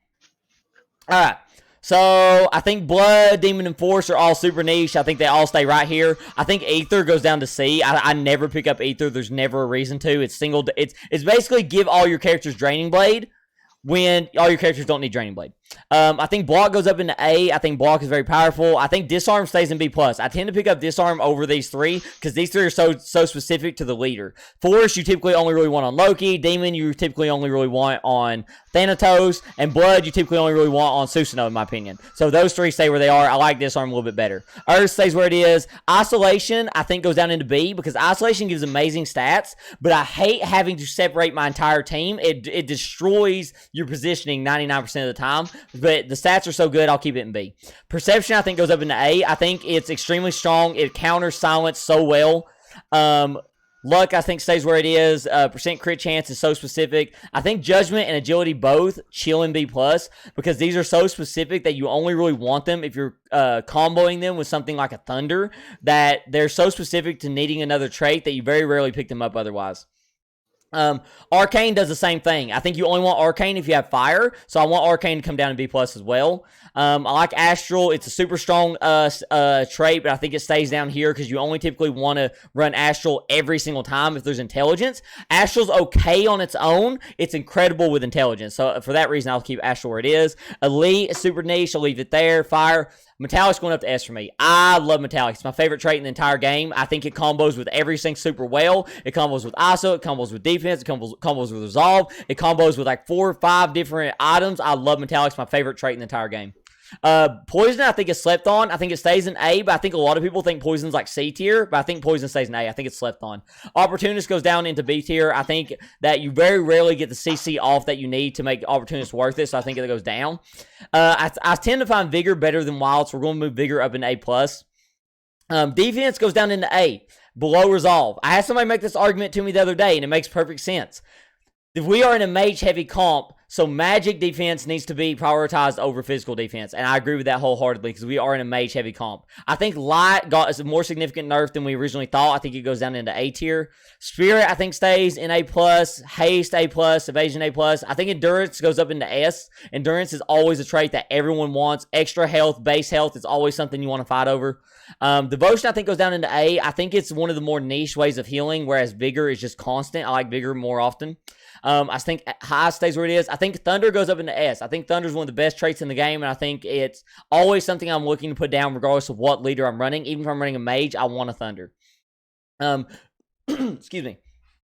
All right, so I think Blood, Demon, and Force are all super niche. I think they all stay right here. I think Aether goes down to C. I never pick up Aether. There's never a reason to. It's basically give all your characters Draining Blade when all your characters don't need Draining Blade. I think Block goes up into A. I think Block is very powerful. I think Disarm stays in B+. I tend to pick up Disarm over these three because these three are so specific to the leader. Force, you typically only really want on Loki. Demon, you typically only really want on Thanatos. And Blood, you typically only really want on Susanoo, in my opinion. So those three stay where they are. I like Disarm a little bit better. Earth stays where it is. Isolation, I think, goes down into B because Isolation gives amazing stats, but I hate having to separate my entire team. It destroys your positioning 99% of the time. But the stats are so good, I'll keep it in B. Perception, I think, goes up into A. I think it's extremely strong. It counters silence so well. Luck, I think, stays where it is. Percent crit chance is so specific. I think Judgment and Agility both chill in B+, because these are so specific that you only really want them if you're comboing them with something like a Thunder, that they're so specific to needing another trait that you very rarely pick them up otherwise. Arcane does the same thing. I think you only want Arcane if you have Fire, so I want Arcane to come down in B+ as well. I like Astral. It's a super strong trait, but I think it stays down here because you only typically want to run Astral every single time if there's Intelligence. Astral's okay on its own. It's incredible with Intelligence, so for that reason, I'll keep Astral where it is. Elite is super niche. I'll leave it there. Fire. Metallic's going up to S for me. I love Metallic. It's my favorite trait in the entire game. I think it combos with everything super well. It combos with ISO. It combos with defense. It combos with Resolve. It combos with like 4 or 5 different items. I love Metallic. It's my favorite trait in the entire game. Poison, I think, is slept on. I think it stays in A, but I think a lot of people think Poison's like C tier, but I think Poison stays in A. I think it's slept on. Opportunist goes down into B tier. I think that you very rarely get the CC off that you need to make Opportunist worth it, so I think it goes down. I tend to find Vigor better than Wild, so we're going to move Vigor up in A+. Defense goes down into A, below Resolve. I had somebody make this argument to me the other day, and it makes perfect sense. If we are in a mage-heavy comp, so magic defense needs to be prioritized over physical defense, and I agree with that wholeheartedly because we are in a mage-heavy comp. I think Light got a more significant nerf than we originally thought. I think it goes down into A tier. Spirit, I think, stays in A+. Haste, A+. Evasion, A+. I think Endurance goes up into S. Endurance is always a trait that everyone wants. Extra health, base health is always something you want to fight over. Devotion, I think, goes down into A. I think it's one of the more niche ways of healing, whereas Vigor is just constant. I like Vigor more often. I think High stays where it is. I think Thunder goes up into S. I think Thunder is one of the best traits in the game, and I think it's always something I'm looking to put down regardless of what leader I'm running. Even if I'm running a mage, I want a Thunder. Excuse me.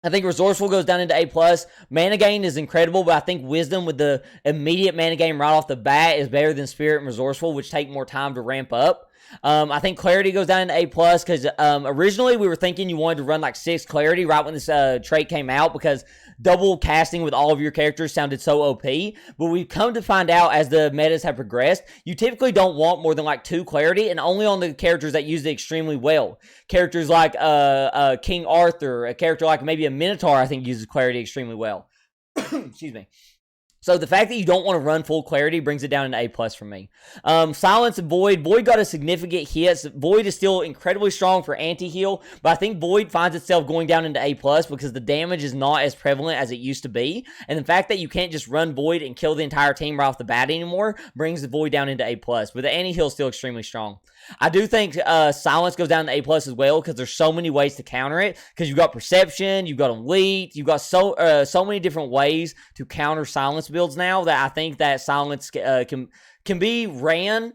I think Resourceful goes down into A+. Mana gain is incredible, but I think Wisdom with the immediate mana gain right off the bat is better than Spirit and Resourceful, which take more time to ramp up. I think Clarity goes down into A+, because originally we were thinking you wanted to run like 6 Clarity right when this trait came out, because double casting with all of your characters sounded so OP, but we've come to find out as the metas have progressed, you typically don't want more than like 2 Clarity, and only on the characters that use it extremely well. Characters like King Arthur, a character like maybe a Minotaur, I think uses Clarity extremely well. Excuse me. So the fact that you don't want to run full Clarity brings it down into A+ for me. Silence and Void. Void got a significant hit. Void is still incredibly strong for anti-heal, but I think Void finds itself going down into A+ because the damage is not as prevalent as it used to be. And the fact that you can't just run Void and kill the entire team right off the bat anymore brings the Void down into A+. But the anti-heal is still extremely strong. I do think Silence goes down to A+ as well because there's so many ways to counter it. Because you've got Perception, you've got Elite, you've got so many different ways to counter Silence builds now that I think that Silence can be ran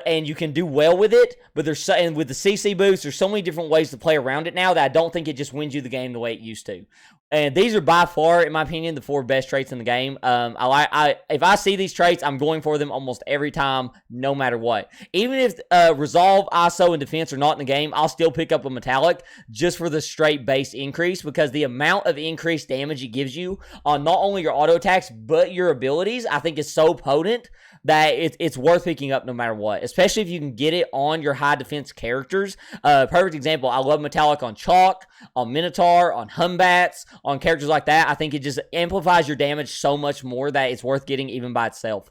and you can do well with it, but and with the CC boost, there's so many different ways to play around it now that I don't think it just wins you the game the way it used to. And these are by far, in my opinion, the 4 best traits in the game. If I see these traits, I'm going for them almost every time, no matter what. Even if Resolve, ISO, and Defense are not in the game, I'll still pick up a Metallic just for the straight base increase, because the amount of increased damage it gives you on not only your auto attacks, but your abilities, I think is so potent that it's worth picking up no matter what, especially if you can get it on your high defense characters. Perfect example, I love Metallic on Chalk, on Minotaur, on Humbats, on characters like that. I think it just amplifies your damage so much more that it's worth getting even by itself.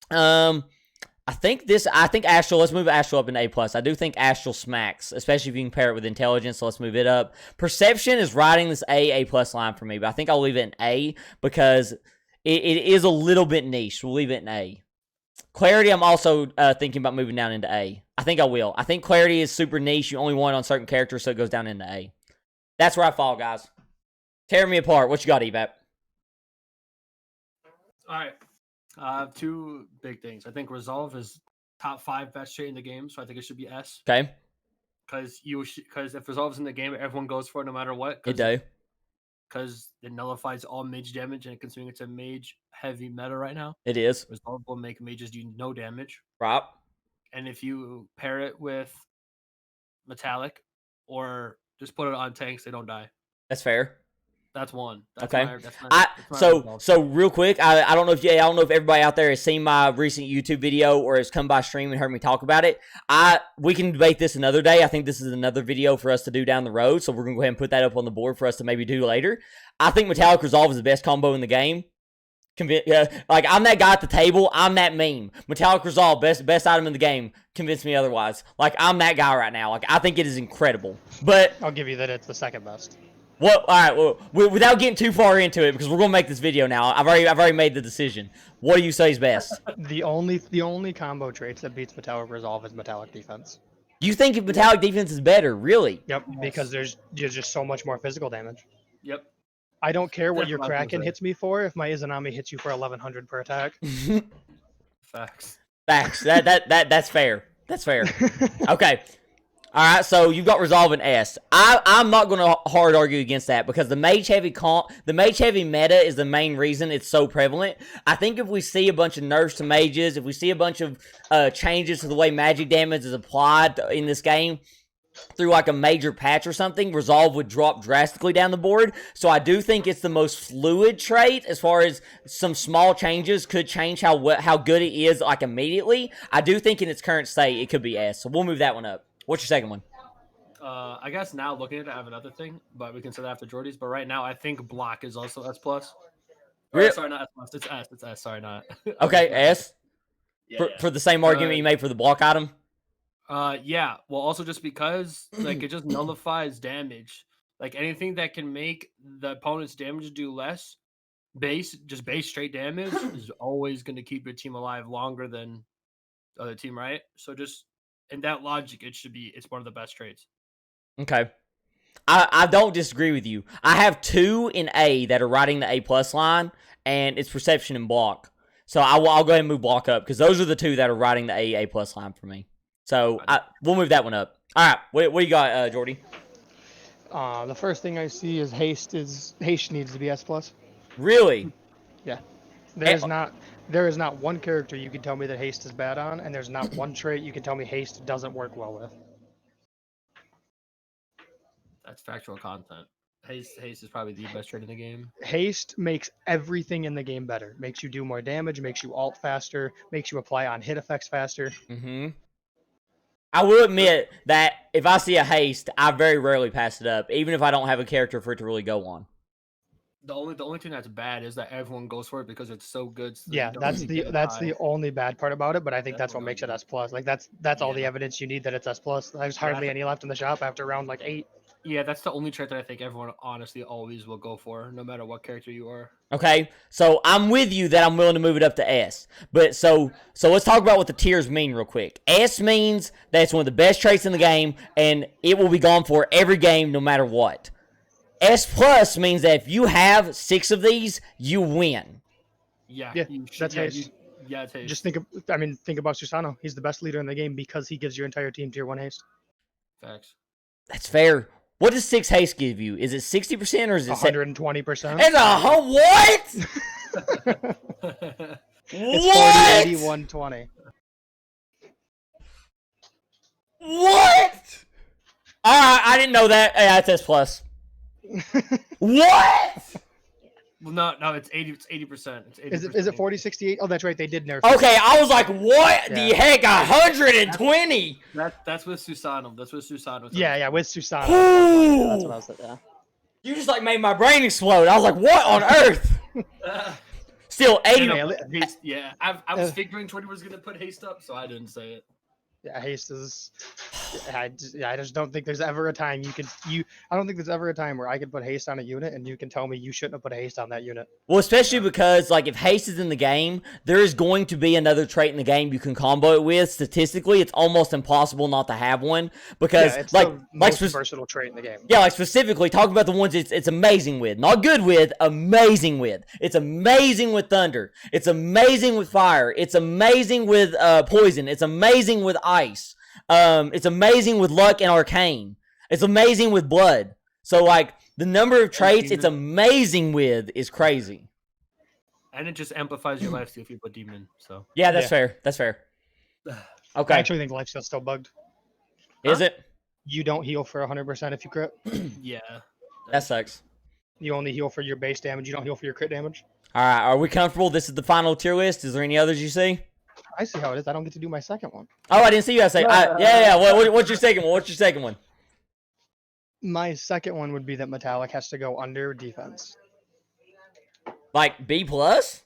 I think Astral, let's move Astral up into A+. I do think Astral smacks, especially if you can pair it with Intelligence, so let's move it up. Perception is riding this A+ line for me, but I think I'll leave it in A because it is a little bit niche. We'll leave it in A. Clarity, I'm also thinking about moving down into A. I think I will. I think Clarity is super niche. You only want it on certain characters, so it goes down into A. That's where I fall, guys. Tear me apart. What you got, Evap? All right. I have 2 big things. I think Resolve is top 5 best trait in the game, so I think it should be S. Okay. Because if Resolve's in the game, everyone goes for it no matter what. It do. Because it nullifies all mage damage, and considering it's a mage-heavy meta right now, it is. Resolve will make mages do no damage. Right. And if you pair it with Metallic, or just put it on tanks, they don't die. That's fair. That's one. That's okay. That's my so real quick, I don't know if everybody out there has seen my recent YouTube video or has come by stream and heard me talk about it. We can debate this another day. I think this is another video for us to do down the road, so we're gonna go ahead and put that up on the board for us to maybe do later. I think Metallic Resolve is the best combo in the game. Like, I'm that guy at the table. I'm that meme. Metallic Resolve, best item in the game. Convince me otherwise. Like, I'm that guy right now. Like, I think it is incredible. But I'll give you that it's the second best. All right. Well, without getting too far into it, because we're gonna make this video now. I've already made the decision. What do you say is best? The only combo traits that beats Metallic Resolve is Metallic Defense. You think Metallic Defense is better? Really? Yep. Yes. Because there's just so much more physical damage. Yep. I don't care what your Kraken hits me for if my Izanami hits you for 1100 per attack. Facts. That's fair. That's fair. Okay. All right, so you've got Resolve and S. I'm not going to hard argue against that because the mage heavy meta is the main reason it's so prevalent. I think if we see a bunch of nerfs to mages, if we see a bunch of changes to the way magic damage is applied in this game through like a major patch or something, Resolve would drop drastically down the board. So I do think it's the most fluid trait as far as some small changes could change how good it is like immediately. I do think in its current state it could be S. So we'll move that one up. What's your second one? I guess now looking at it, I have another thing, but we can say that after Jordy's. But right now, I think Block is also S+. Sorry, not S+. It's S. It's S. Sorry, not. Okay, S? Yeah, for the same argument you made for the Block item? Yeah. Well, also just because like it just nullifies damage. Like anything that can make the opponent's damage do less, base straight damage is always going to keep your team alive longer than the other team, right? So just in that logic, it's one of the best traits. Okay. I don't disagree with you. I have 2 in A that are riding the A+ line, and it's Perception and Block. So I'll go ahead and move Block up, because those are the 2 that are riding the A+ line for me. So we'll move that one up. All right, what do you got, Jordy? The first thing I see is Haste needs to be S+. Really? Yeah. There is not one character you can tell me that Haste is bad on, and there's not one trait you can tell me Haste doesn't work well with. That's factual content. Haste is probably the best trait in the game. Haste makes everything in the game better. Makes you do more damage, makes you ult faster, makes you apply on hit effects faster. Mm-hmm. I will admit that if I see a Haste, I very rarely pass it up, even if I don't have a character for it to really go on. The only thing that's bad is that everyone goes for it because it's so good. So yeah, that's the only bad part about it, but I think that's what makes it S+. Like that's all the evidence you need that it's S+. There's hardly any left in the shop after round like 8. Yeah, that's the only trait that I think everyone honestly always will go for, no matter what character you are. Okay, so I'm with you that I'm willing to move it up to S. But so let's talk about what the tiers mean real quick. S means that it's one of the best traits in the game, and it will be gone for every game, no matter what. S+ means that if you have 6 of these, you win. Yeah, that's Haste. Yeah, it's haste. Just think about Susano. He's the best leader in the game because he gives your entire team tier 1 haste. Facts. That's fair. What does 6 haste give you? Is it 60% or is it 120%? It's what? It's What? 40, 80, 120. What? I didn't know that. Yeah, it's S plus. What? Well, no, it's 80%. It's 80%. Is it 40, 68? Oh, that's right. They did nerf. Okay, I was like, what the Yeah. heck? 120? That's with Susano. That's with Susano. Yeah, with Susano. Ooh. That's what I was saying. Yeah. You just like made my brain explode. I was like, what on earth? Still 80. Haste, yeah, I was figuring Jordy was gonna put haste up, so I didn't say it. Yeah, haste is. I just don't think there's ever a time I don't think there's ever a time where I could put haste on a unit and you can tell me you shouldn't have put haste on that unit. Well, especially because like if haste is in the game, there is going to be another trait in the game you can combo it with. Statistically, it's almost impossible not to have one because It's like the most versatile trait in the game. Yeah, like specifically talking about the ones it's amazing with. Not good with, amazing with. It's amazing with thunder. It's amazing with fire. It's amazing with poison. It's amazing with ice. It's amazing with luck and arcane. It's amazing with blood. So like the number of traits it's amazing with is crazy. And it just amplifies your lifesteal if you put demon. So Yeah, that's fair. That's fair. Okay. I actually think lifesteal's still bugged. Is it? You don't heal for 100% if you crit. yeah, That sucks. You only heal for your base damage. You don't heal for your crit damage. All right, are we comfortable? This is the final tier list. Is there any others you see? I see how it is. I don't get to do my second one. Oh, I didn't see you guys say. Yeah. What's your second one? What's your second one? My second one would be that metallic has to go under defense. Like B plus?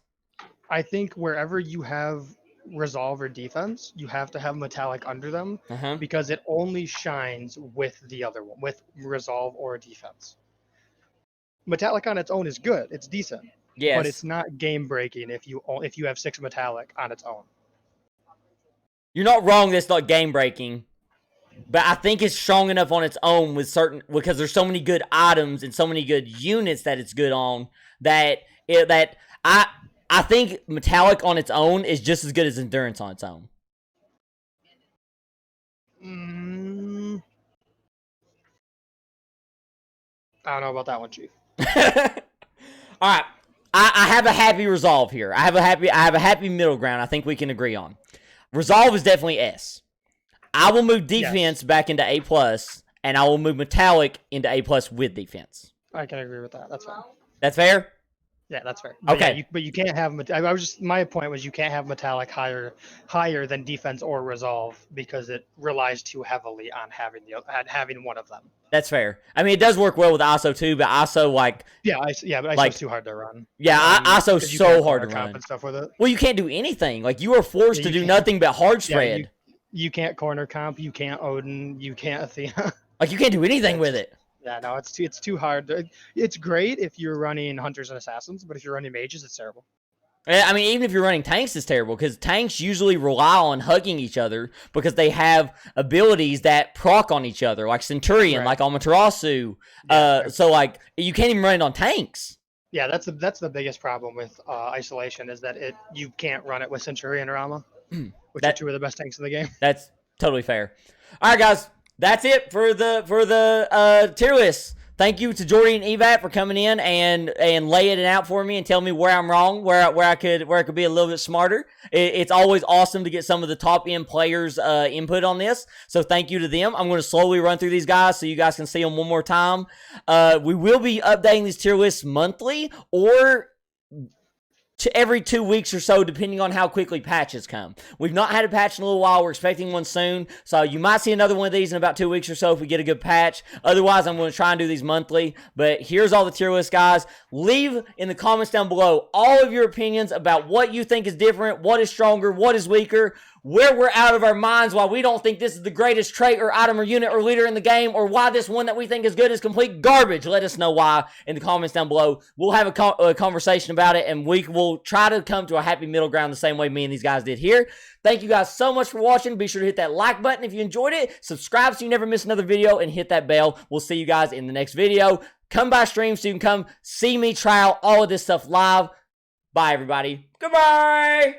I think wherever you have resolve or defense, you have to have metallic under them because it only shines with the other one, with resolve or defense. Metallic on its own is good. It's decent. Yes. But it's not game breaking if you have 6 metallic on its own. You're not wrong. That's not game breaking, but I think it's strong enough on its own because there's so many good items and so many good units that it's good on that I think metallic on its own is just as good as endurance on its own. I don't know about that one, Chief. All right, I have a happy resolve here. I have a happy middle ground. I think we can agree on. Resolve is definitely S. I will move defense back into A plus, and I will move metallic into A plus with defense. I can agree with that. That's fine. That's fair. Yeah, that's fair. But okay, yeah, but you can't have. My point was you can't have metallic higher than defense or resolve because it relies too heavily on having one of them. That's fair. I mean, it does work well with ISO too, but ISO but ISO's too hard to run. Yeah, ISO's so hard to run. And stuff with it. Well, you can't do anything. Like you are forced to do nothing but hard spread. Yeah, you can't corner comp. You can't Odin. You can't Athena. Like you can't do anything with it. Yeah, no, it's too hard. It's great if you're running hunters and assassins, but if you're running mages, it's terrible. I mean, even if you're running tanks, it's terrible because tanks usually rely on hugging each other because they have abilities that proc on each other, like Centurion, like Amaterasu. So like you can't even run it on tanks. Yeah, that's the biggest problem with isolation is that you can't run it with Centurion or Ama, which are 2 of the best tanks in the game. That's totally fair. All right, guys. That's it for the tier list. Thank you to Jordy and Evap for coming in and laying it out for me and telling me where I'm wrong, where I could be a little bit smarter. It's always awesome to get some of the top end players input on this. So thank you to them. I'm going to slowly run through these guys so you guys can see them one more time. We will be updating these tier lists monthly or every 2 weeks or so, depending on how quickly patches come. We've not had a patch in a little while. We're expecting one soon. So you might see another one of these in about 2 weeks or so if we get a good patch. Otherwise, I'm going to try and do these monthly. But here's all the tier list, guys. Leave in the comments down below all of your opinions about what you think is different, what is stronger, what is weaker, where we're out of our minds, why we don't think this is the greatest trait or item or unit or leader in the game, or why this one that we think is good is complete garbage. Let us know why in the comments down below. We'll have a conversation about it, and we will try to come to a happy middle ground the same way me and these guys did here. Thank you guys so much for watching. Be sure to hit that like button if you enjoyed it. Subscribe so you never miss another video, and hit that bell. We'll see you guys in the next video. Come by stream so you can come see me try out all of this stuff live. Bye, everybody. Goodbye.